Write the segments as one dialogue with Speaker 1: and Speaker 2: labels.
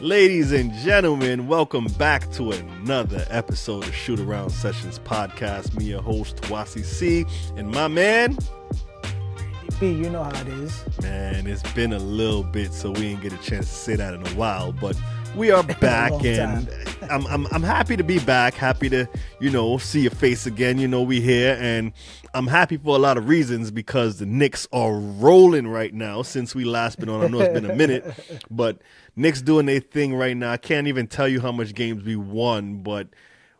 Speaker 1: Ladies and gentlemen, welcome back to another episode of Shootaround Sessions Podcast. Me, your host, Tawasi C, and my man...
Speaker 2: B, you know how it is.
Speaker 1: Man, it's been a little bit, so we didn't get a chance to say that in a while, but we are back, and I'm happy to be back, happy to, see your face again. We here, and I'm happy for a lot of reasons because the Knicks are rolling right now since we last been on. I know it's been a minute, but Knicks doing their thing right now. I can't even tell you how much games we won, but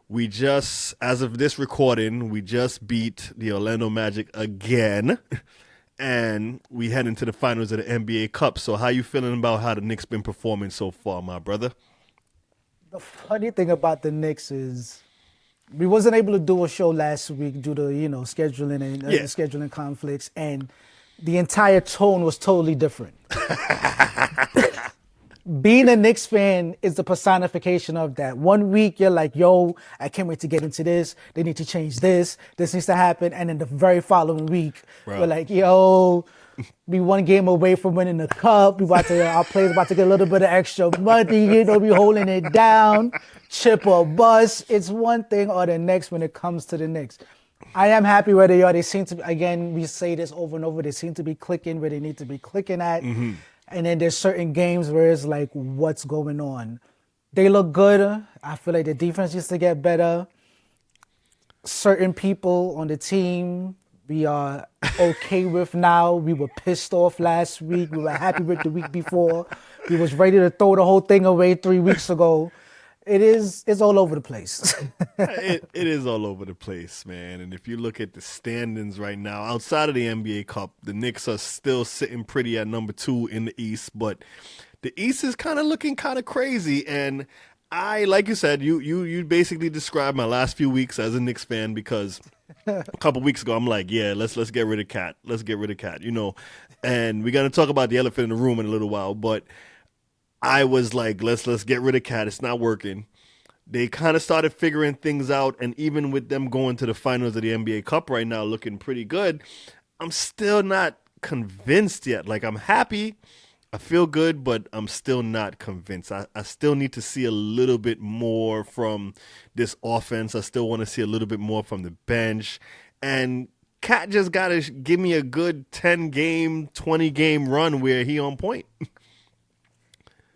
Speaker 1: we just, as of this recording, we just beat the Orlando Magic again. And we head into the finals of the NBA Cup. So how you feeling about how the Knicks been performing so far, my brother?
Speaker 2: The funny thing about the Knicks is we wasn't able to do a show last week due to, scheduling and scheduling conflicts. And the entire tone was totally different. Being a Knicks fan is the personification of that. 1 week, you're like, yo, I can't wait to get into this. They need to change this. This needs to happen. And then the very following week, we're like, yo, we 1 game away from winning the cup. Our players about to get a little bit of extra money. We holding it down. Chip or bust. It's one thing or the next when it comes to the Knicks. I am happy where they are. They seem to, again, we say this over and over, they seem to be clicking where they need to be clicking at. Mm-hmm. And then there's certain games where it's like, what's going on? They look good. I feel like the defense needs to get better. Certain people on the team we are okay with now. We were pissed off last week. We were happy with the week before. We was ready to throw the whole thing away 3 weeks ago. It's all over the place.
Speaker 1: It is all over the place, man. And if you look at the standings right now, outside of the NBA Cup, the Knicks are still sitting pretty at number 2 in the East. But the East is kind of looking kind of crazy. And like you said, you basically described my last few weeks as a Knicks fan because a couple weeks ago I'm like, yeah, let's get rid of Cat. Let's get rid of Cat, And we're going to talk about the elephant in the room in a little while, but I was like, let's get rid of Cat. It's not working. They kind of started figuring things out, and even with them going to the finals of the NBA Cup right now, looking pretty good, I'm still not convinced yet. Like, I'm happy, I feel good, but I'm still not convinced. I still need to see a little bit more from this offense. I still want to see a little bit more from the bench, and Cat just got to give me a good 10-game, 20-game run where he on point.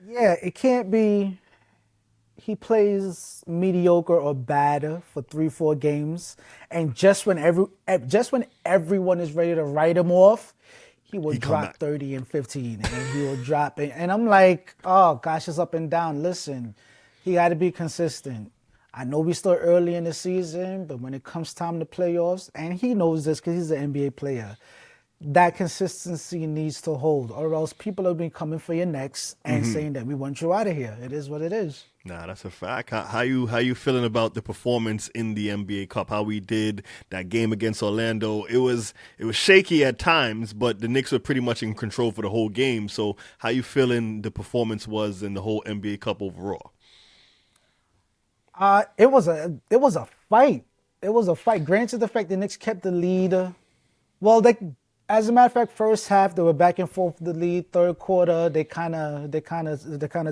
Speaker 2: Yeah, it can't be he plays mediocre or bad for 3-4 games, and just when everyone is ready to write him off, he will drop 30 and 15, and he will drop it. And I'm like, oh gosh, it's up and down. Listen, he got to be consistent. I know we still early in the season, but when it comes time to playoffs, and he knows this because he's an NBA player, that consistency needs to hold, or else people have been coming for your necks and saying that we want you out of here. It is what it is.
Speaker 1: Nah, that's a fact. How you feeling about the performance in the NBA Cup? How we did that game against Orlando? It was shaky at times, but the Knicks were pretty much in control for the whole game. So how you feeling the performance was in the whole NBA Cup overall?
Speaker 2: It was a fight. It was a fight. Granted, the fact the Knicks kept the lead. Well, as a matter of fact, first half they were back and forth with the lead. Third quarter they kind of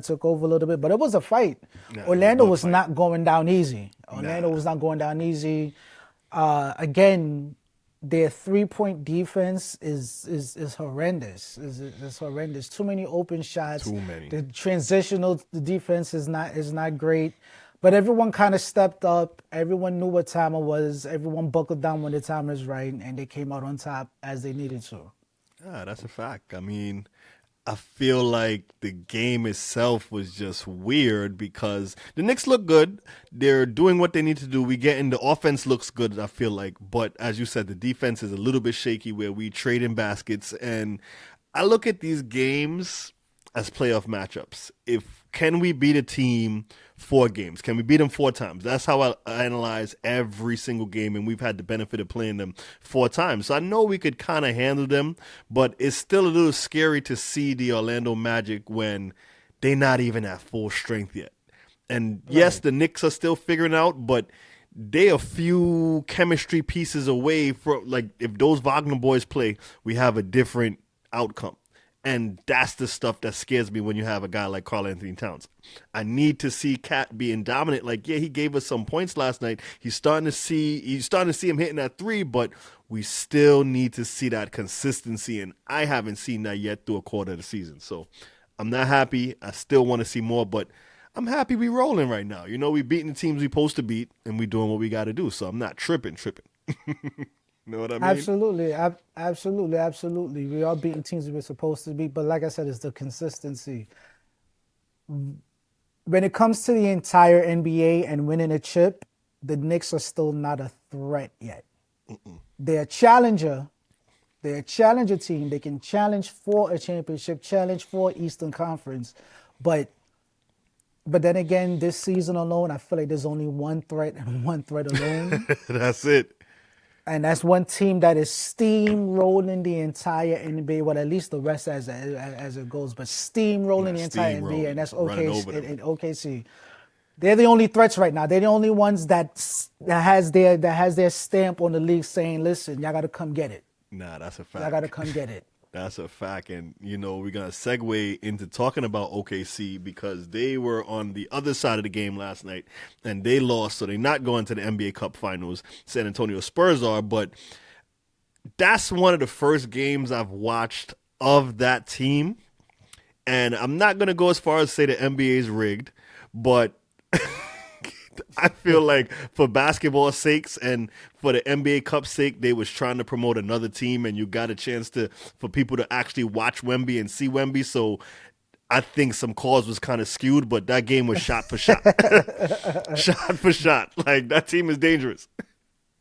Speaker 2: took over a little bit, but it was a fight. Orlando was not going down easy. Again, their 3-point defense is horrendous. Is horrendous. Too many open shots.
Speaker 1: Too many.
Speaker 2: The transitional defense is not great. But everyone kind of stepped up. Everyone knew what time it was. Everyone buckled down when the time is right, and they came out on top as they needed to.
Speaker 1: Yeah, that's a fact. I mean, I feel like the game itself was just weird because the Knicks look good. They're doing what they need to do. The offense looks good, I feel like. But as you said, the defense is a little bit shaky where we trade in baskets. And I look at these games as playoff matchups. Can we beat a team 4 games? Can we beat them 4 times? That's how I analyze every single game, and we've had the benefit of playing them 4 times. So I know we could kind of handle them, but it's still a little scary to see the Orlando Magic when they're not even at full strength yet. And yes, the Knicks are still figuring out, but they're a few chemistry pieces away from, like, if those Wagner boys play, we have a different outcome. And that's the stuff that scares me when you have a guy like Karl Anthony Towns. I need to see Cat being dominant. Like, yeah, he gave us some points last night. He's starting to see him hitting that three, but we still need to see that consistency. And I haven't seen that yet through a quarter of the season. So I'm not happy. I still want to see more, but I'm happy we rolling right now. You know, we beating the teams we supposed to beat, and we doing what we got to do. So I'm not tripping. You know what I mean?
Speaker 2: Absolutely. We are beating teams we're supposed to beat, but like I said, it's the consistency. When it comes to the entire NBA and winning a chip, the Knicks are still not a threat yet. They're a challenger. They're a challenger team. They can challenge for a championship, challenge for Eastern Conference, but then again, this season alone, I feel like there's only one threat and one threat alone.
Speaker 1: That's it.
Speaker 2: And that's one team that is steamrolling the entire NBA. Well, at least the rest as it goes, but steamrolling the entire NBA, and that's OKC. They're the only threats right now. They're the only ones that has their stamp on the league saying, "Listen, y'all got to come get it."
Speaker 1: Nah, that's a fact.
Speaker 2: Y'all got to come get it.
Speaker 1: That's a fact. And, you know, we're going to segue into talking about OKC because they were on the other side of the game last night and they lost. So they're not going to the NBA Cup Finals. San Antonio Spurs are. But that's one of the first games I've watched of that team. And I'm not going to go as far as say the NBA is rigged, but I feel like for basketball's sakes and for the NBA Cup's sake, they was trying to promote another team, and you got a chance for people to actually watch Wemby and see Wemby. So I think some calls was kind of skewed, but that game was shot for shot. Shot for shot. Like, that team is dangerous.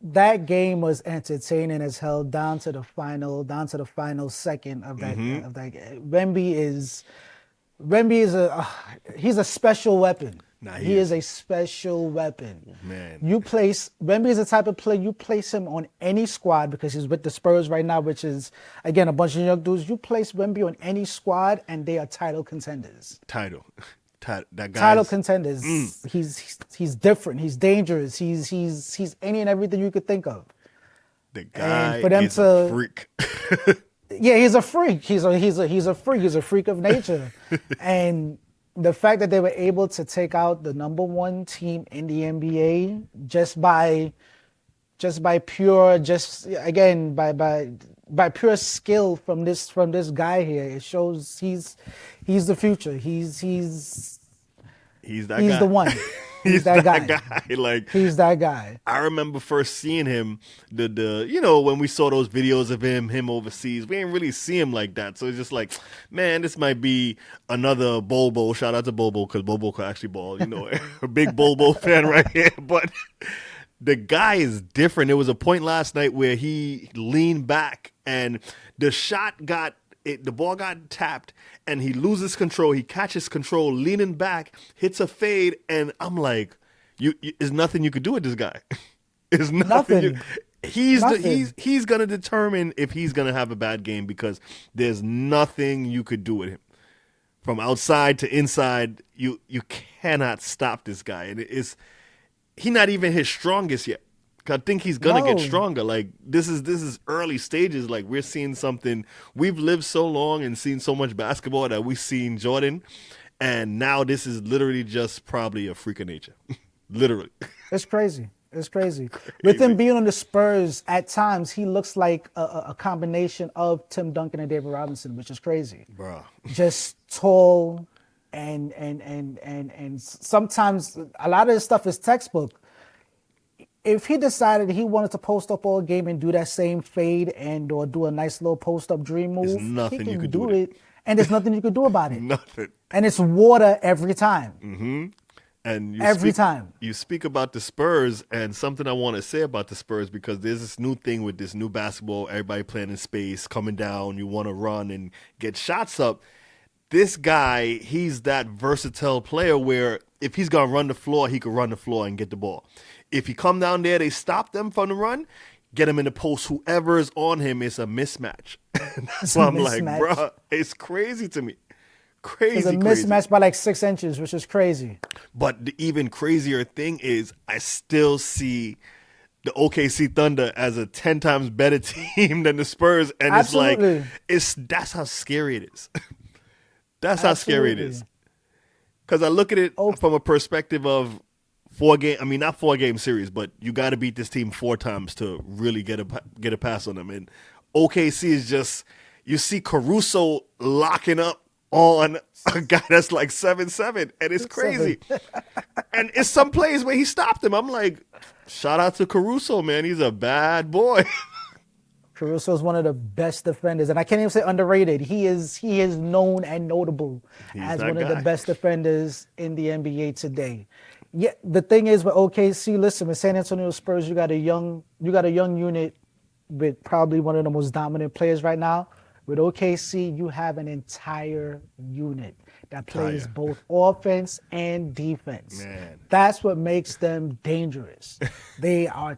Speaker 2: That game was entertaining as hell down to the final second of that of that game. Wemby is he's a special weapon.
Speaker 1: Nah,
Speaker 2: he is a special weapon.
Speaker 1: Man.
Speaker 2: Wemby is the type of player, you place him on any squad because he's with the Spurs right now, which is, again, a bunch of young dudes. You place Wemby on any squad and they are title contenders.
Speaker 1: Title
Speaker 2: contenders. He's different. He's dangerous. He's any and everything you could think of.
Speaker 1: The guy is a freak.
Speaker 2: Yeah, he's a freak. He's a freak. He's a freak of nature. And the fact that they were able to take out the number one team in the NBA by pure skill from this guy here, it shows he's the future. He's the one. He's that guy.
Speaker 1: Like,
Speaker 2: he's that guy.
Speaker 1: I remember first seeing him, when we saw those videos of him overseas, we didn't really see him like that. So it's just like, man, this might be another Bobo. Shout out to Bobo because Bobo could actually ball. You know, a big Bobo fan right here. But the guy is different. There was a point last night where he leaned back and the ball got tapped and he loses control. He catches control, leaning back, hits a fade, and I'm like, there's nothing you could do with this guy. There's nothing. He's gonna determine if he's gonna have a bad game because there's nothing you could do with him. From outside to inside, you cannot stop this guy, and he's not even his strongest yet. I think he's gonna get stronger. Like, this is early stages. Like, we're seeing something. We've lived so long and seen so much basketball that we've seen Jordan, and now this is literally just probably a freak of nature. Literally,
Speaker 2: it's crazy. With him being on the Spurs, at times he looks like a combination of Tim Duncan and David Robinson, which is crazy.
Speaker 1: Bro,
Speaker 2: just tall and sometimes a lot of this stuff is textbook. If he decided he wanted to post up all game and do that same fade or do a nice little post up dream move,
Speaker 1: there's nothing you could do with it.
Speaker 2: And there's nothing you could do about it.
Speaker 1: Nothing.
Speaker 2: And it's water every time.
Speaker 1: Mm-hmm. And
Speaker 2: every time.
Speaker 1: You speak about the Spurs, and something I want to say about the Spurs, because there's this new thing with this new basketball, everybody playing in space, coming down, you want to run and get shots up. This guy, he's that versatile player where if he's going to run the floor, he could run the floor and get the ball. If he come down there, they stop them from the run, get him in the post. Whoever is on him is a mismatch. That's why I'm like, bro, it's crazy to me. Crazy.
Speaker 2: It's a mismatch by like 6 inches, which is crazy.
Speaker 1: But the even crazier thing is I still see the OKC Thunder as a 10 times better team than the Spurs, and
Speaker 2: Absolutely.
Speaker 1: that's how scary it is. That's how scary it is. Because I look at it from a perspective of not 4 game series, but you got to beat this team 4 times to really get a pass on them. And OKC is just, you see Caruso locking up on a guy that's like 7'7", and it's crazy. And it's some plays where he stopped him. I'm like, shout out to Caruso, man. He's a bad boy.
Speaker 2: Caruso is one of the best defenders, and I can't even say underrated. He is known and notable as one of the best defenders in the NBA today. Yeah, the thing is with OKC, listen, with San Antonio Spurs, you got a young unit with probably one of the most dominant players right now. With OKC, you have an entire unit that plays both offense and defense.
Speaker 1: Man.
Speaker 2: That's what makes them dangerous. They are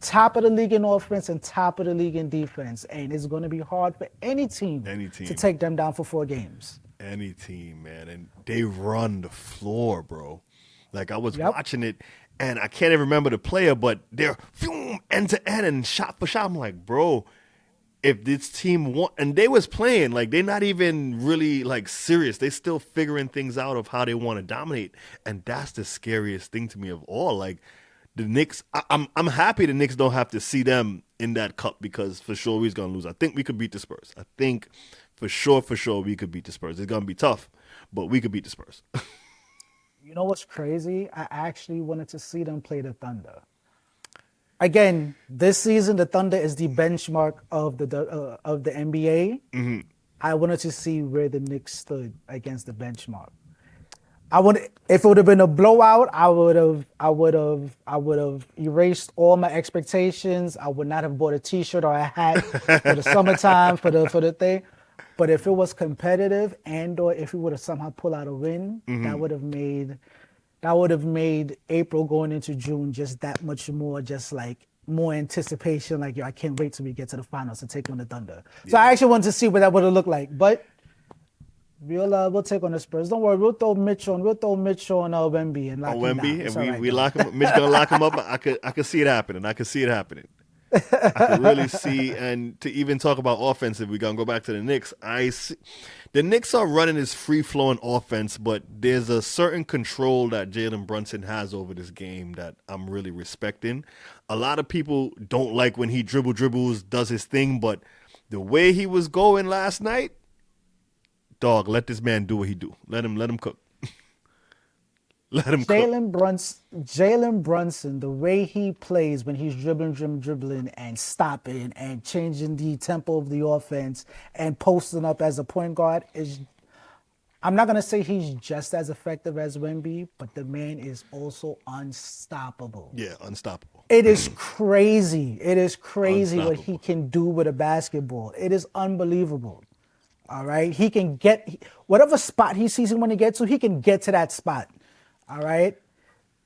Speaker 2: top of the league in offense and top of the league in defense, and it's going to be hard for any team to take them down for 4 games.
Speaker 1: Any team, man, and they run the floor, bro. Like, I was watching it, and I can't even remember the player, but they're end to end and shot for shot. I'm like, bro, if this team won, and they was playing, like, they're not even really, like, serious. They still figuring things out of how they want to dominate, and that's the scariest thing to me of all. Like, the Knicks, I'm happy the Knicks don't have to see them in that cup, because for sure we're going to lose. I think we could beat the Spurs. I think for sure we could beat the Spurs. It's going to be tough, but we could beat the Spurs.
Speaker 2: You know what's crazy? I actually wanted to see them play the Thunder. Again, this season the Thunder is the benchmark of the NBA.
Speaker 1: Mm-hmm.
Speaker 2: I wanted to see where the Knicks stood against the benchmark. If it would have been a blowout, I would have erased all my expectations. I would not have bought a T-shirt or a hat for the summertime for the thing. But if it was competitive, or if we would have somehow pulled out a win, that would have made April going into June just that much more, just like more anticipation. Like, yo, I can't wait till we get to the finals to take on the Thunder. Yeah. So I actually wanted to see what that would have looked like. But we'll take on the Spurs. Don't worry, we'll throw Mitch on Wemby and lock him down.
Speaker 1: And we lock him. Mitch gonna lock him up. I could see it happening. I could really see, and to even talk about offense, if we're going to go back to the Knicks, I see the Knicks are running this free-flowing offense, but there's a certain control that Jalen Brunson has over this game that I'm really respecting. A lot of people don't like when he dribbles, does his thing, but the way he was going last night, dog, let this man do what he do. Let him cook. Let him
Speaker 2: Jalen Brunson, the way he plays when he's dribbling and stopping and changing the tempo of the offense and posting up as a point guard is, I'm not going to say he's just as effective as Wemby, but the man is also unstoppable.
Speaker 1: Yeah, unstoppable.
Speaker 2: It is crazy. What he can do with a basketball. It is unbelievable. All right? He can get whatever spot he sees him when he gets to, he can get to that spot. All right?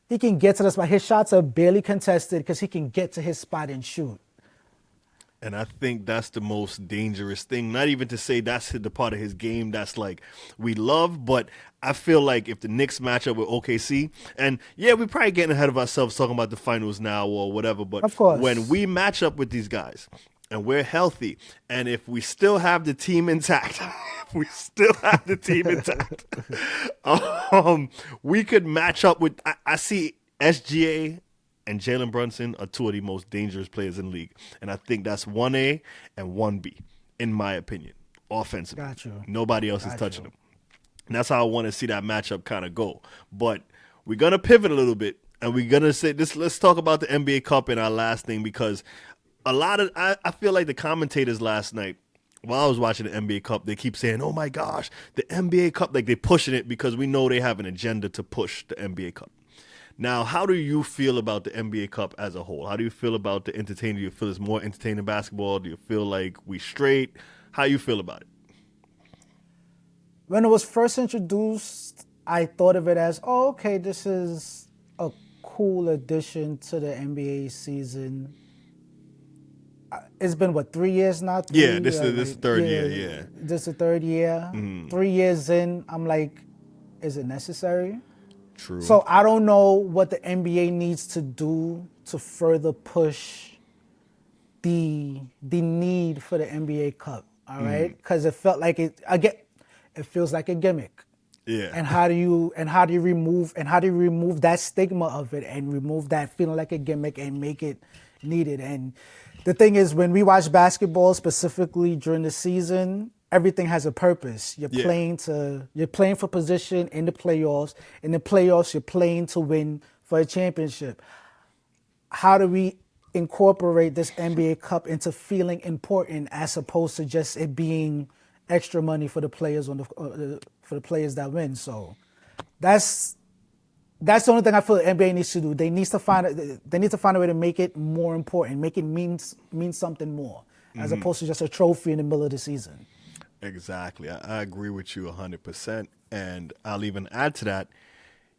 Speaker 2: He can get to the spot. His shots are barely contested because he can get to his spot and shoot.
Speaker 1: And I think that's the most dangerous thing. Not even to say that's the part of his game that's like we love, but I feel like if the Knicks match up with OKC, and yeah, we're probably getting ahead of ourselves talking about the finals now or whatever, but
Speaker 2: of course,
Speaker 1: when we match up with these guys and we're healthy, and if we still have the team intact, we could match up with, I see SGA and Jalen Brunson are 2 of the most dangerous players in the league. And I think that's 1A and 1B, in my opinion, offensively.
Speaker 2: Gotcha.
Speaker 1: Nobody else is touching them. And that's how I want to see that matchup kind of go. But we're going to pivot a little bit, and we're going to say this. Let's talk about the NBA Cup in our last thing, because I feel like the commentators last night, while I was watching the NBA Cup, they keep saying, oh my gosh, the NBA Cup, like they're pushing it because we know they have an agenda to push the NBA Cup. Now, how do you feel about the NBA Cup as a whole? How do you feel about the entertainment? Do you feel it's more entertaining basketball? Do you feel like we straight? How you feel about it?
Speaker 2: When it was first introduced, I thought of it as, oh, okay, this is a cool addition to the NBA season. It's been, 3 years now?
Speaker 1: This is the third year, yeah.
Speaker 2: This is the third year. 3 years in, I'm like, is it necessary?
Speaker 1: True.
Speaker 2: So I don't know what the NBA needs to do to further push the need for the NBA Cup. All right, because it felt like it feels like a gimmick.
Speaker 1: Yeah.
Speaker 2: And how do you remove that stigma of it and remove that feeling like a gimmick and make it needed? And the thing is, when we watch basketball, specifically during the season, everything has a purpose. You're playing for position in the playoffs. In the playoffs, you're playing to win for a championship. How do we incorporate this NBA Cup into feeling important as opposed to just it being extra money for the players for the players that win? So that's the only thing I feel the NBA needs to do. They need to find a way to make it more important, make it mean something more, as opposed to just a trophy in the middle of the season.
Speaker 1: Exactly. I agree with you 100%. And I'll even add to that.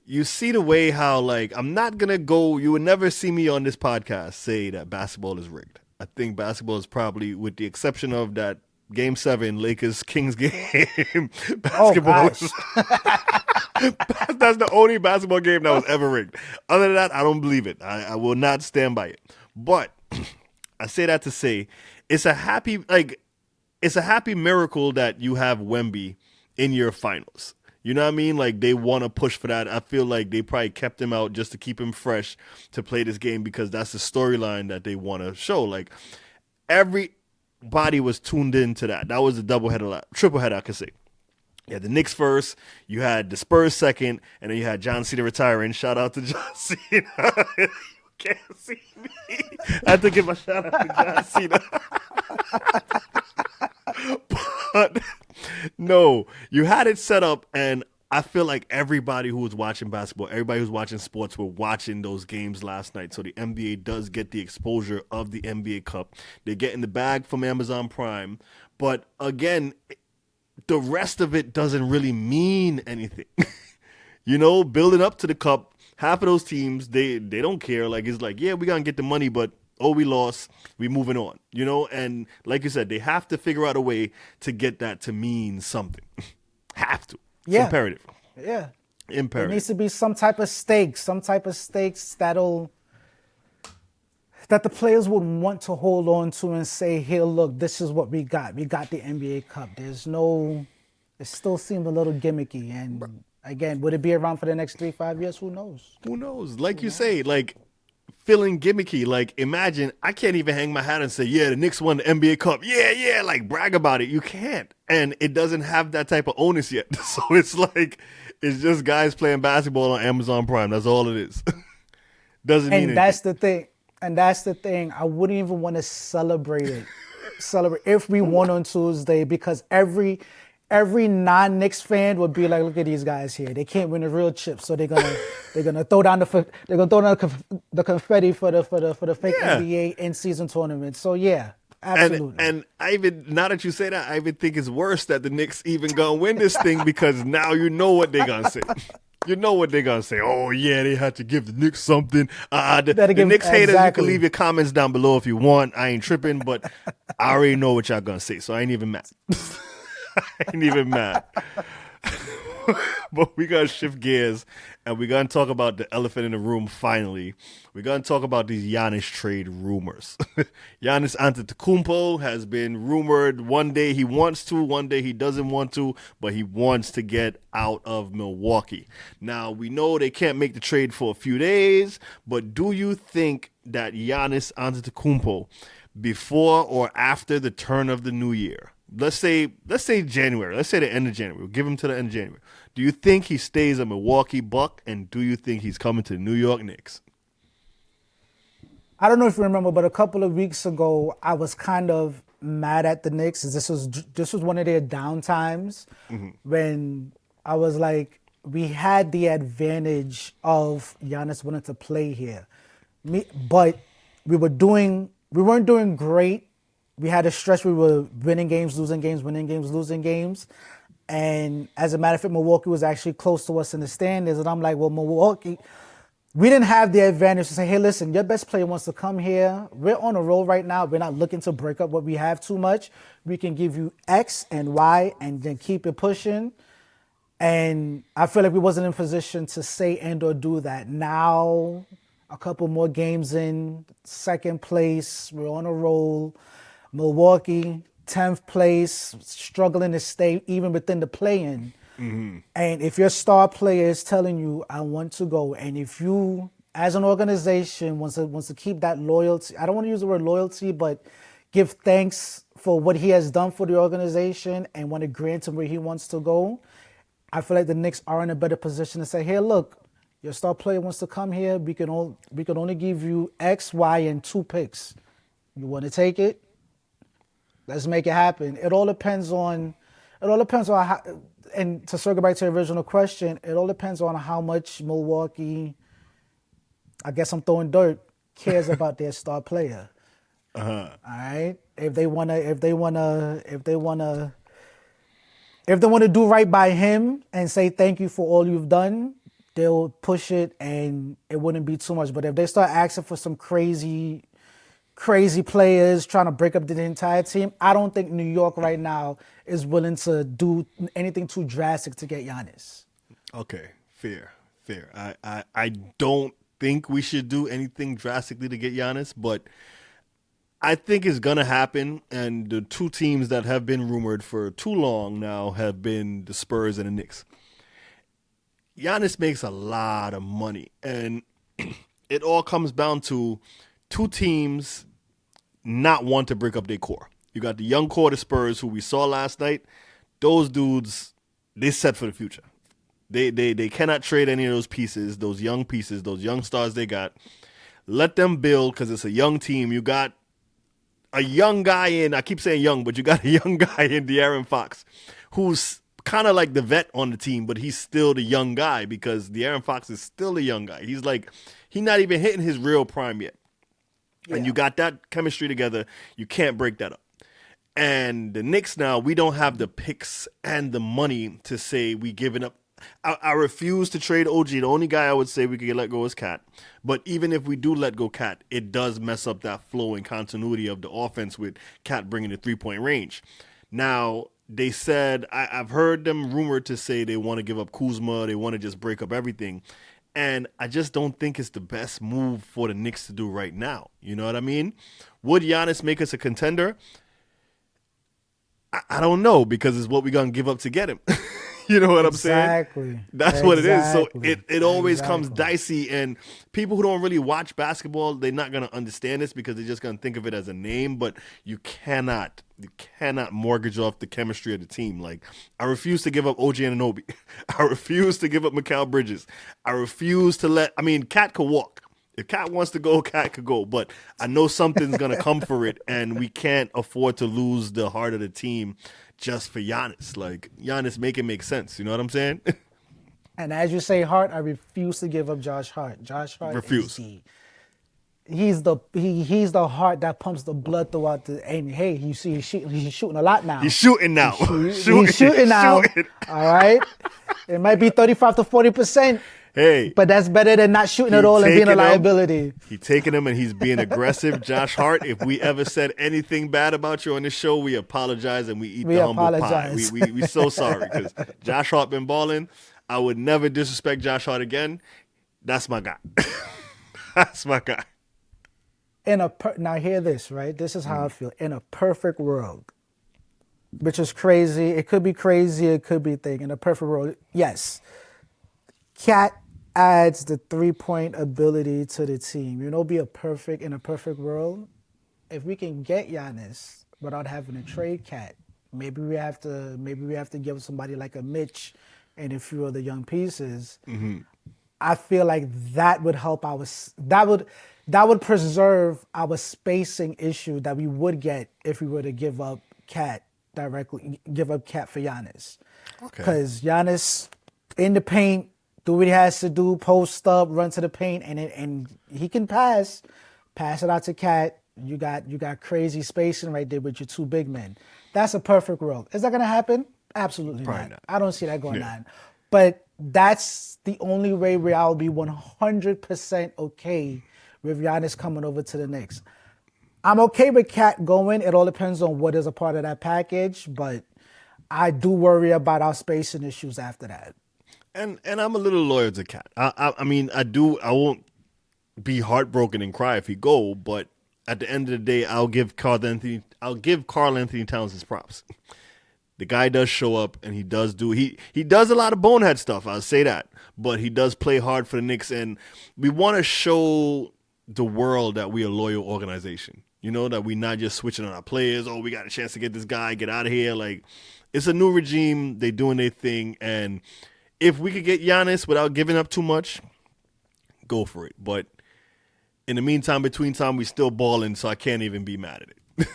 Speaker 1: You see the way how, like, I'm not going to go, you would never see me on this podcast say that basketball is rigged. I think basketball is probably, with the exception of that Game 7 Lakers-Kings game, basketball is, that's the only basketball game that was ever rigged. Other than that, I don't believe it. I will not stand by it. But I say that to say it's a happy miracle that you have Wemby in your finals. You know what I mean? Like, they want to push for that. I feel like they probably kept him out just to keep him fresh to play this game because that's the storyline that they want to show. Like, everybody was tuned into that. That was a triple header, I could say. You had the Knicks first, you had the Spurs second, and then you had John Cena retiring. Shout out to John Cena. You can't see me. I had to give a shout out to John Cena. But no, you had it set up, and I feel like everybody who was watching basketball, everybody who's watching sports were watching those games last night. So the NBA does get the exposure of the NBA Cup. They're getting the bag from Amazon Prime. But again, the rest of it doesn't really mean anything. You know, building up to the Cup, half of those teams, they don't care. Like, it's like, yeah, we're going to get the money, but we lost, we moving on, you know? And like you said, they have to figure out a way to get that to mean something. Have to. It's imperative.
Speaker 2: Yeah.
Speaker 1: Imperative.
Speaker 2: There needs to be some type of stakes that the players would want to hold on to and say, here, look, this is what we got. We got the NBA Cup. It still seemed a little gimmicky. And again, would it be around for the next 3-5 years? Who knows?
Speaker 1: Who knows? Like you say, like, feeling gimmicky. Like, imagine, I can't even hang my hat and say, yeah, the Knicks won the NBA Cup. Yeah, like, brag about it. You can't. And it doesn't have that type of onus yet. So it's like, it's just guys playing basketball on Amazon Prime. That's all it is. Doesn't mean anything.
Speaker 2: And that's the thing. I wouldn't even want to celebrate it. If we won on Tuesday, because every non-Knicks fan would be like, look at these guys here. They can't win a real chip, so they're gonna throw down the confetti for the fake NBA in-season tournament. So yeah, absolutely.
Speaker 1: And I even, now that you say that, I even think it's worse that the Knicks even gonna win this thing because now you know what they're gonna say. You know what they're gonna say. Oh yeah, they had to give the Knicks something. The Knicks haters, you can leave your comments down below if you want. I ain't tripping, but I already know what y'all gonna say, so I ain't even mad. But we gotta shift gears and we're gonna talk about the elephant in the room. Finally, we're gonna talk about these Giannis trade rumors. Giannis Antetokounmpo has been rumored. One day he wants to, one day he doesn't want to, but he wants to get out of Milwaukee. Now, we know they can't make the trade for a few days, but do you think that Giannis Antetokounmpo, before or after the turn of the new year, let's say January. Let's say the end of January. We'll give him to the end of January. Do you think he stays a Milwaukee Buck, and do you think he's coming to the New York Knicks?
Speaker 2: I don't know if you remember, but a couple of weeks ago, I was kind of mad at the Knicks. This was one of their down times when I was like, we had the advantage of Giannis wanting to play here, but we weren't doing great. We had a stretch where we were winning games, losing games, winning games, losing games. And as a matter of fact, Milwaukee was actually close to us in the standings. And I'm like, well, Milwaukee, we didn't have the advantage to say, hey, listen, your best player wants to come here. We're on a roll right now. We're not looking to break up what we have too much. We can give you X and Y and then keep it pushing. And I feel like we wasn't in position to say and or do that. Now, a couple more games in, second place. We're on a roll. Milwaukee, 10th place, struggling to stay even within the play-in. And if your star player is telling you, I want to go, and if you, as an organization, wants to keep that loyalty, I don't want to use the word loyalty, but give thanks for what he has done for the organization and want to grant him where he wants to go, I feel like the Knicks are in a better position to say, hey, look, your star player wants to come here. We can only give you X, Y, and 2 picks. You want to take it? Let's make it happen. It all depends on how, and to circle back to the original question, it all depends on how much Milwaukee, I guess I'm throwing dirt, cares about their star player. All right? If they wanna do right by him and say thank you for all you've done, they'll push it and it wouldn't be too much. But if they start asking for some crazy players trying to break up the entire team, I don't think New York right now is willing to do anything too drastic to get Giannis.
Speaker 1: Okay, fair. I don't think we should do anything drastically to get Giannis, but I think it's going to happen, and the 2 teams that have been rumored for too long now have been the Spurs and the Knicks. Giannis makes a lot of money, and it all comes down to 2 teams not want to break up their core. You got the young core, the Spurs, who we saw last night. Those dudes, they set for the future. They cannot trade any of those pieces, those young stars they got. Let them build because it's a young team. You got a young guy in, I keep saying young, but you got a young guy in De'Aaron Fox, who's kind of like the vet on the team, but he's still the young guy because De'Aaron Fox is still the young guy. He's not even hitting his real prime yet. Yeah. And you got that chemistry together. You can't break that up. And the Knicks now, we don't have the picks and the money to say we giving up. I refuse to trade OG. The only guy I would say we could let go is Cat. But even if we do let go Cat, it does mess up that flow and continuity of the offense with Cat bringing the 3-point range. Now, they said, I've heard them rumored to say they want to give up Kuzma. They want to just break up everything. And I just don't think it's the best move for the Knicks to do right now. You know what I mean? Would Giannis make us a contender? I don't know, because it's what we're going to give up to get him. You know what I'm saying?
Speaker 2: Exactly.
Speaker 1: That's what it is. So it always comes dicey, and people who don't really watch basketball, they're not going to understand this because they're just going to think of it as a name, but you cannot mortgage off the chemistry of the team. Like, I refuse to give up OG Anunoby. I refuse to give up Mikal Bridges. I refuse to Cat could walk. If Cat wants to go, Cat could go. But I know something's going to come for it, and we can't afford to lose the heart of the team just for Giannis. Like, Giannis, make it make sense. You know what I'm saying?
Speaker 2: And as you say, Hart, I refuse to give up Josh Hart. Josh Hart
Speaker 1: refuse.
Speaker 2: He's the heart that pumps the blood throughout the. And hey, you see, he's shooting a lot now.
Speaker 1: He's shooting now.
Speaker 2: He's shooting now. All right, it might be 35 to 40%.
Speaker 1: Hey,
Speaker 2: but that's better than not shooting at all and being a liability.
Speaker 1: He's taking him and he's being aggressive. Josh Hart, if we ever said anything bad about you on this show, we apologize and we eat the humble pie. We so sorry because Josh Hart been balling. I would never disrespect Josh Hart again. That's my guy. That's my guy.
Speaker 2: Now hear this, right? This is how I feel. In a perfect world, which is crazy. It could be crazy. It could be a thing. In a perfect world, yes. Cat adds the 3-point ability to the team. In a perfect world, if we can get Giannis without having to trade Cat, maybe we have to give somebody like a Mitch and a few other young pieces. Mm-hmm. I feel like that would help that would preserve our spacing issue that we would get if we were to give up Cat for Giannis. Okay. Because Giannis in the paint, do what he has to do, post up, run to the paint, and he can pass it out to Cat. You got crazy spacing right there with your 2 big men. That's a perfect world. Is that going to happen? Absolutely not. I don't see that going on. But that's the only way where I'll be 100% okay with Giannis coming over to the Knicks. I'm okay with Cat going. It all depends on what is a part of that package, but I do worry about our spacing issues after that.
Speaker 1: And I'm a little loyal to Cat. I mean, I do. I won't be heartbroken and cry if he go, but at the end of the day, I'll give Karl Anthony Towns his props. The guy does show up, and he does a lot of bonehead stuff. I'll say that, but he does play hard for the Knicks, and we want to show the world that we're a loyal organization. You know, that we're not just switching on our players. Oh, we got a chance to get this guy, get out of here. Like, it's a new regime. They doing their thing, and if we could get Giannis without giving up too much, go for it. But in the meantime, between time, we still balling, so I can't even be mad at it.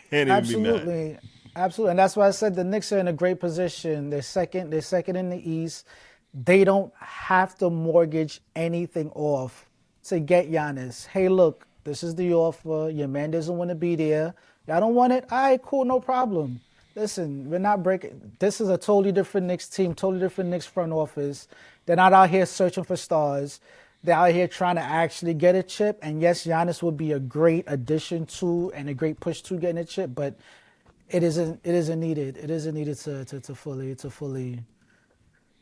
Speaker 1: Can't even be mad.
Speaker 2: Absolutely, and that's why I said the Knicks are in a great position. They're second in the East. They don't have to mortgage anything off to get Giannis. Hey, look, this is the offer. Your man doesn't want to be there. Y'all don't want it? All right, cool, no problem. Listen, we're not breaking. This is a totally different Knicks team, totally different Knicks front office. They're not out here searching for stars. They're out here trying to actually get a chip. And yes, Giannis would be a great addition to and a great push to getting a chip, but it isn't needed. It isn't needed to fully.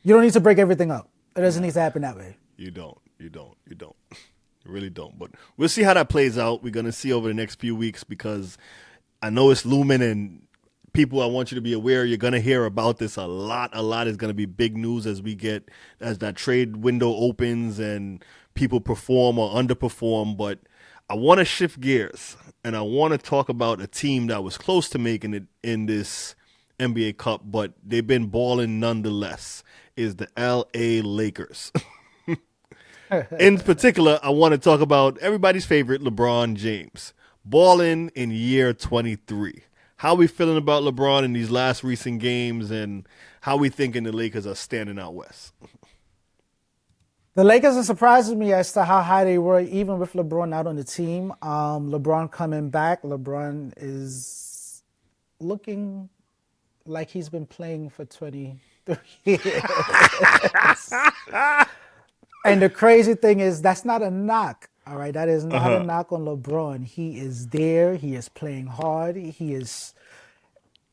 Speaker 2: You don't need to break everything up. It doesn't need to happen that way.
Speaker 1: You don't. You really don't. But we'll see how that plays out. We're gonna see over the next few weeks because I know it's looming, and people, I want you to be aware, you're gonna hear about this a lot. A lot is gonna be big news as that trade window opens and people perform or underperform. But I want to shift gears, and I want to talk about a team that was close to making it in this NBA Cup, but they've been balling nonetheless, is the LA Lakers. In particular, I want to talk about everybody's favorite, LeBron James, balling in year 23. How we feeling about LeBron in these last recent games, and how we thinking the Lakers are standing out west?
Speaker 2: The Lakers are surprising me as to how high they were, even with LeBron not on the team. LeBron coming back. LeBron is looking like he's been playing for 23 years. And the crazy thing is, that's not a knock. All right, that is not a knock on LeBron. He is there. He is playing hard. He is.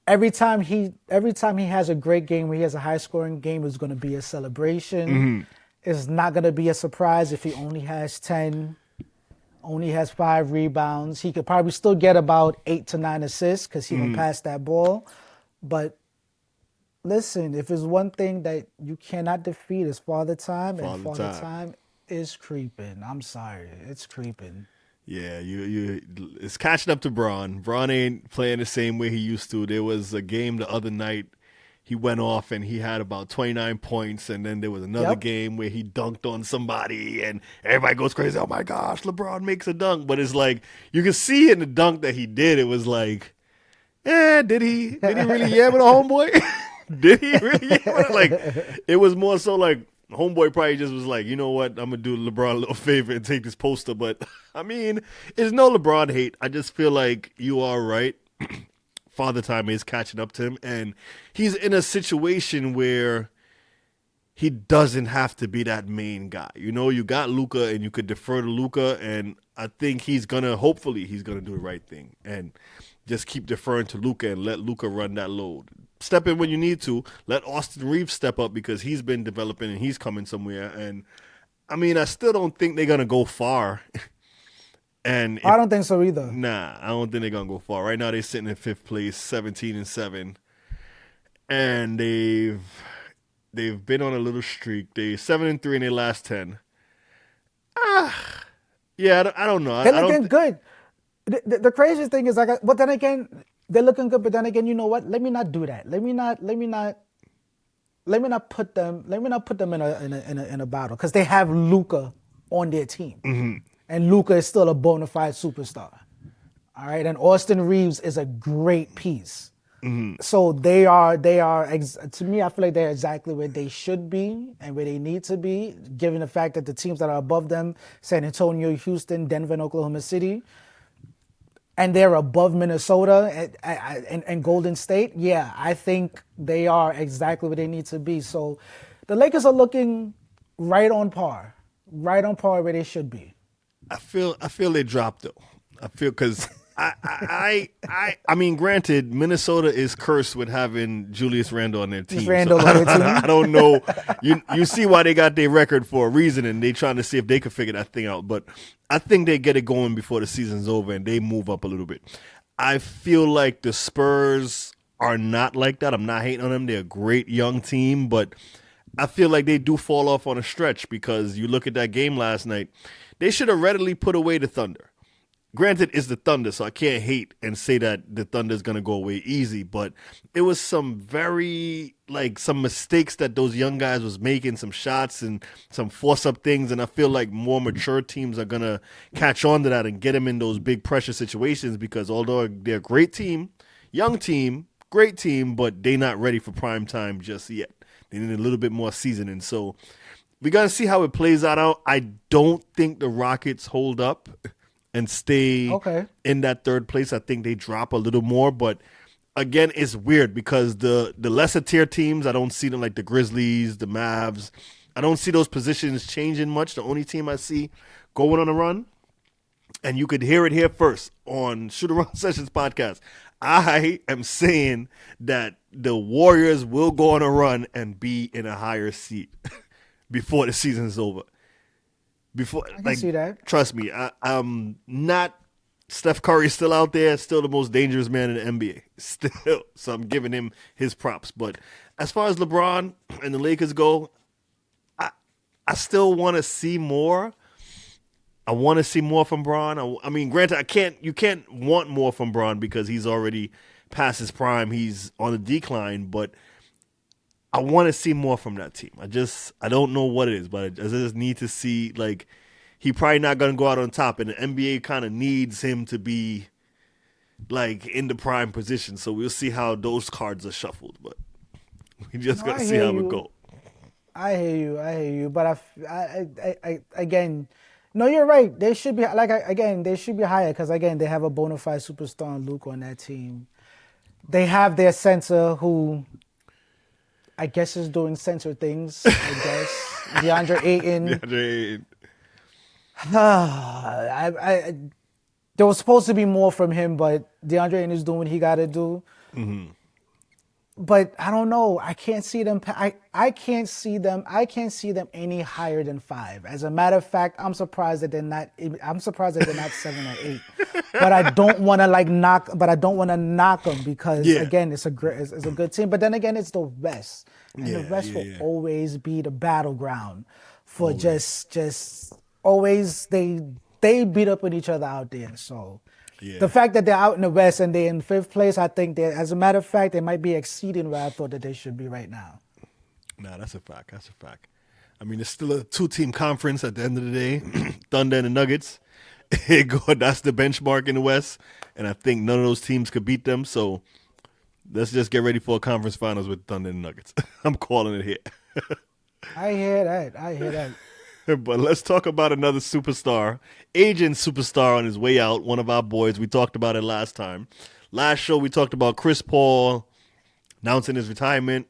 Speaker 2: Every time he has a great game, where he has a high scoring game, it's going to be a celebration. Mm-hmm. It's not going to be a surprise if he only has 10, only has 5 rebounds. He could probably still get about 8 to 9 assists because he can pass that ball. But listen, if there's one thing that you cannot defeat, it's Father Time, and Father Time is creeping. I'm sorry, it's creeping.
Speaker 1: Yeah, it's catching up to Bron. Bron ain't playing the same way he used to. There was a game the other night. He went off and he had about 29 points, and then there was another game where he dunked on somebody, and everybody goes crazy. Oh my gosh, LeBron makes a dunk. But it's like, you can see in the dunk that he did, it was like, did he really yam with a homeboy? Did he really yam with it? Like, it was more so like, homeboy probably just was like, you know what, I'm going to do LeBron a little favor and take this poster. But, I mean, it's no LeBron hate. I just feel like you are right. Father Time is catching up to him, and he's in a situation where he doesn't have to be that main guy. You know, you got Luka, and you could defer to Luka, and I think hopefully he's going to do the right thing and just keep deferring to Luka and let Luka run that load. Step in when you need to. Let Austin Reeves step up because he's been developing and he's coming somewhere. And, I mean, I still don't think they're going to go far. And
Speaker 2: I don't think so either.
Speaker 1: Nah, I don't think they're going to go far. Right now they're sitting in 5th place, 17-7. And they've been on a little streak. They're 7-3 in their last 10. Yeah, I don't know.
Speaker 2: They're looking good. The craziest thing is, but then again, they're looking good. But then again, you know what? Let me not do that. Let me not put them in a battle, because they have Luka on their team, and Luka is still a bona fide superstar. All right, and Austin Reeves is a great piece. So they are to me, I feel like they're exactly where they should be and where they need to be, given the fact that the teams that are above them, San Antonio, Houston, Denver, and Oklahoma City, and they're above Minnesota and Golden State. Yeah, I think they are exactly where they need to be. So the Lakers are looking right on par where they should be.
Speaker 1: I feel they dropped though. I feel because I mean, granted, Minnesota is cursed with having Julius Randle on their team.
Speaker 2: Just Randle on their team.
Speaker 1: I don't know. You see why they got their record for a reason, and they trying to see if they can figure that thing out. But I think they get it going before the season's over, and they move up a little bit. I feel like the Spurs are not like that. I'm not hating on them. They're a great young team, but I feel like they do fall off on a stretch because you look at that game last night. They should have readily put away the Thunder. Granted, it's the Thunder, so I can't hate and say that the Thunder is going to go away easy, but it was some some mistakes that those young guys was making, some shots and some force-up things, and I feel like more mature teams are going to catch on to that and get them in those big pressure situations because although they're a great team, young team, great team, but they're not ready for prime time just yet. They need a little bit more seasoning, so we got to see how it plays out. I don't think the Rockets hold up and stay in that third place. I think they drop a little more, but again, it's weird because the lesser tier teams, I don't see them like the Grizzlies, the Mavs. I don't see those positions changing much. The only team I see going on a run, and you could hear it here first on Shootaround Sessions podcast, I am saying that the Warriors will go on a run and be in a higher seat before the season is over.
Speaker 2: I can see that.
Speaker 1: Trust me, I'm not. Steph Curry's still out there, still the most dangerous man in the NBA, still. So I'm giving him his props. But as far as LeBron and the Lakers go, I still want to see more. I want to see more from Bron. I mean, granted, you can't want more from Bron because he's already past his prime. He's on a decline, but I want to see more from that team. I don't know what it is, but I just need to see, like, he probably not going to go out on top, and the NBA kind of needs him to be, like, in the prime position. So we'll see how those cards are shuffled, but we just got to see how it go.
Speaker 2: I hear you, but I again, no, you're right. They should be, they should be higher because, again, they have a bona fide superstar in Luke on that team. They have their center who I guess is doing censor things, I guess. DeAndre Ayton. There was supposed to be more from him, but DeAndre Ayton is doing what he got to do. Mm-hmm. But I don't know. I can't see them. I can't see them any higher than 5. As a matter of fact, I'm surprised that they're not 7 or 8. But I don't want to knock them because again, it's a good team. But then again, it's the West, and the West will always be the battleground for just always they beat up on each other out there. So. Yeah. The fact that they're out in the West and they're in 5th place, I think as a matter of fact, they might be exceeding where I thought that they should be right now.
Speaker 1: Nah, that's a fact. I mean, it's still a 2-team conference at the end of the day. Thunder and the Nuggets. That's the benchmark in the West. And I think none of those teams could beat them. So let's just get ready for a conference finals with Thunder and Nuggets. I'm calling it here.
Speaker 2: I hear that.
Speaker 1: But let's talk about another superstar, aging superstar on his way out, one of our boys. We talked about it last time. Last show, we talked about Chris Paul announcing his retirement.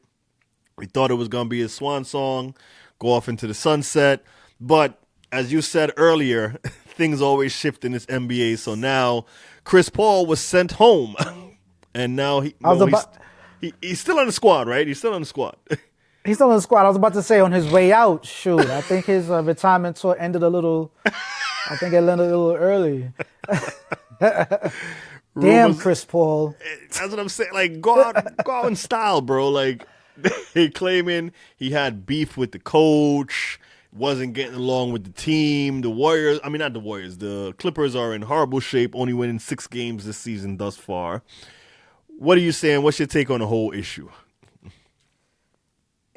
Speaker 1: We thought it was going to be his swan song, go off into the sunset. But as you said earlier, things always shift in this NBA. So now Chris Paul was sent home. And now he's still on the squad, right? He's still on the squad.
Speaker 2: He's still in the squad. I was about to say on his way out. Shoot, I think his retirement tour ended a little. I think it ended a little early. Damn, Chris Paul.
Speaker 1: That's what I'm saying. Like, go out in style, bro. Like, they claiming he had beef with the coach, wasn't getting along with the team. The Clippers are in horrible shape, only winning 6 games this season thus far. What are you saying? What's your take on the whole issue?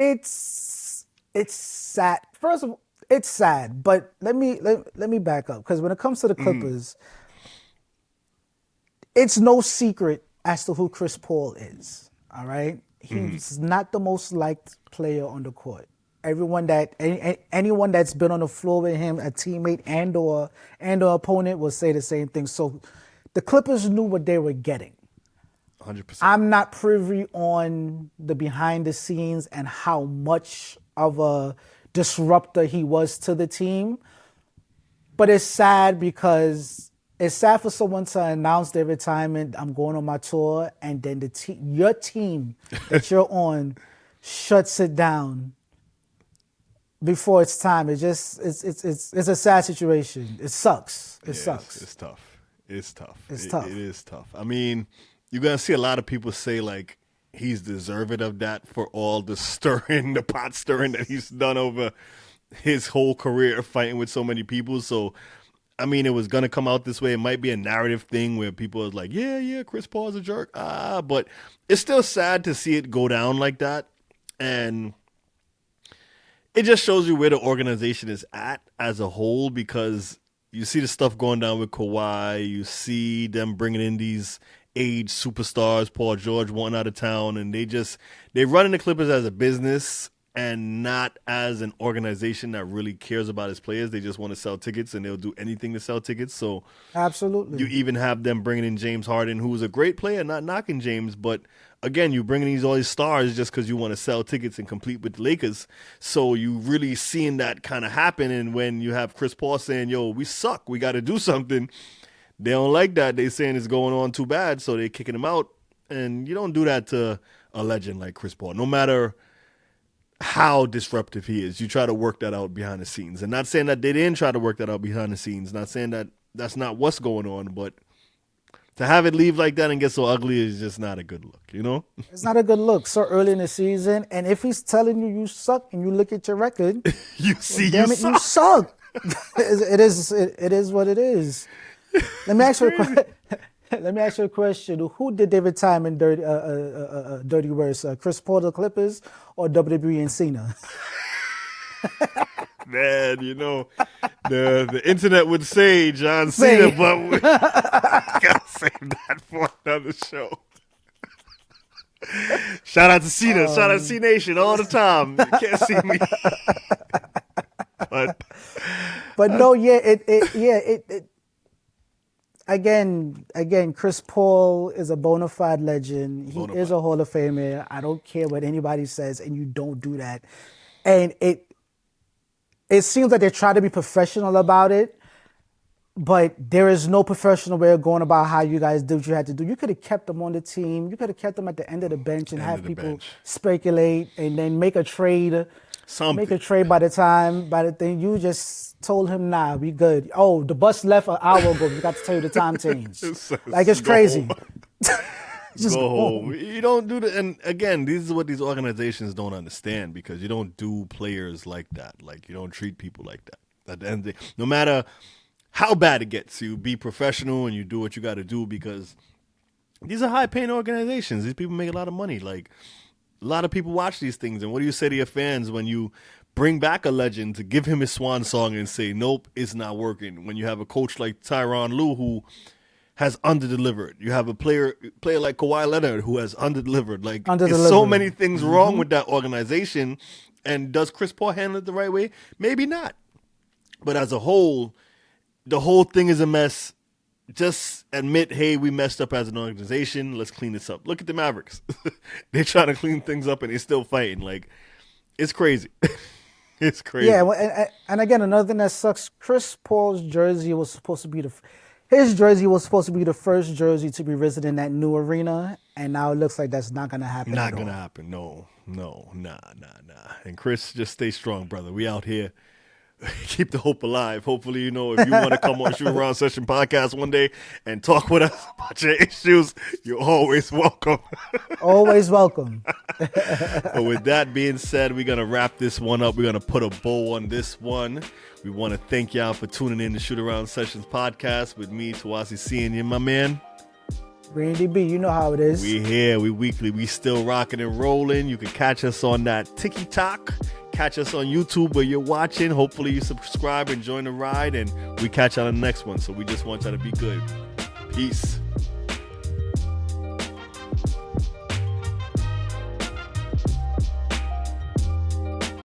Speaker 2: It's sad. First of all, it's sad, but let me back up because when it comes to the Clippers, it's no secret as to who Chris Paul is. All right, he's not the most liked player on the court. Anyone that's been on the floor with him, a teammate and or opponent, will say the same thing. So the Clippers knew what they were getting.
Speaker 1: 100%.
Speaker 2: I'm not privy on the behind the scenes and how much of a disruptor he was to the team. But it's sad because it's sad for someone to announce their retirement. I'm going on my tour, and then your team that you're on shuts it down before it's time. It's a sad situation. It sucks. It sucks.
Speaker 1: It's tough. It's tough.
Speaker 2: It's tough.
Speaker 1: It is tough. I mean, you're gonna see a lot of people say like he's deserving of that for all the pot stirring that he's done over his whole career fighting with so many people. So, I mean, it was gonna come out this way. It might be a narrative thing where people are like, yeah, Chris Paul's a jerk. But it's still sad to see it go down like that, and it just shows you where the organization is at as a whole, because you see the stuff going down with Kawhi. You see them bringing in these age superstars, Paul George wanting out of town, and they're running the Clippers as a business and not as an organization that really cares about its players. They just want to sell tickets, and they'll do anything to sell tickets. So
Speaker 2: absolutely,
Speaker 1: you even have them bringing in James Harden, who's a great player, not knocking James, but again, you bringing all these stars just because you want to sell tickets and compete with the Lakers. So you really seeing that kind of happen. And when you have Chris Paul saying, yo, we suck, we got to do something, they don't like that. They saying it's going on too bad, so they're kicking him out. And you don't do that to a legend like Chris Paul, no matter how disruptive he is. You try to work that out behind the scenes. And not saying that they didn't try to work that out behind the scenes, not saying that that's not what's going on, but to have it leave like that and get so ugly is just not a good look, you know?
Speaker 2: It's not a good look so early in the season. And if he's telling you suck and you look at your record,
Speaker 1: you see,
Speaker 2: well, damn
Speaker 1: you
Speaker 2: suck. It is what it is. Let me ask you a question. Who did their retirement dirty worse? Chris Paul, the Clippers, or WWE and Cena?
Speaker 1: Man, you know, the internet would say John Cena, but we gotta save that for another show. Shout out to Cena, shout out to C Nation all the time. You can't see me,
Speaker 2: but no, Again, Chris Paul is a bona fide legend. He is a Hall of Famer. I don't care what anybody says, and you don't do that. And it seems like they try to be professional about it, but there is no professional way of going about how you guys did what you had to do. You could have kept them on the team. You could have kept them at the end of the bench and have people speculate and then make a trade. Make a trade by the thing. You just told him, nah, we good. Oh, the bus left an hour ago. We got to tell you the time changed. It's crazy. Just
Speaker 1: go home. You don't do that. And again, this is what these organizations don't understand, because you don't do players like that. Like, you don't treat people like that. At the end of the day, no matter how bad it gets, you be professional and you do what you got to do, because these are high-paying organizations. These people make a lot of money. Like, a lot of people watch these things. And what do you say to your fans when you bring back a legend to give him his swan song and say, nope, it's not working? When you have a coach like Tyronn Lue who has underdelivered. You have a player like Kawhi Leonard who has underdelivered. Like, there's so many things wrong with that organization. And does Chris Paul handle it the right way? Maybe not. But as a whole, the whole thing is a mess. Just admit, hey, we messed up as an organization. Let's clean this up. Look at the Mavericks. They're trying to clean things up and they're still fighting. Like, it's crazy. It's crazy.
Speaker 2: Yeah, and again, another thing that sucks, Chris Paul's jersey was supposed to be the first jersey to be visiting that new arena, and now it looks like that's not going to happen.
Speaker 1: Not going to happen. No, nah. And Chris, just stay strong, brother. We out here. Keep the hope alive. Hopefully, you know, if you want to come on Shoot Around Session Podcast one day and talk with us about your issues, you're always welcome.
Speaker 2: Always welcome.
Speaker 1: But with that being said, we're going to wrap this one up. We're going to put a bow on this one. We want to thank y'all for tuning in to Shoot Around Sessions Podcast with me, Tawasi, seeing you, my man.
Speaker 2: Randy B, you know how it is.
Speaker 1: We here, we weekly, we still rocking and rolling. You can catch us on that TikTok. Catch us on YouTube where you're watching. Hopefully you subscribe and join the ride, and we catch you on the next one. So we just want y'all to be good. Peace.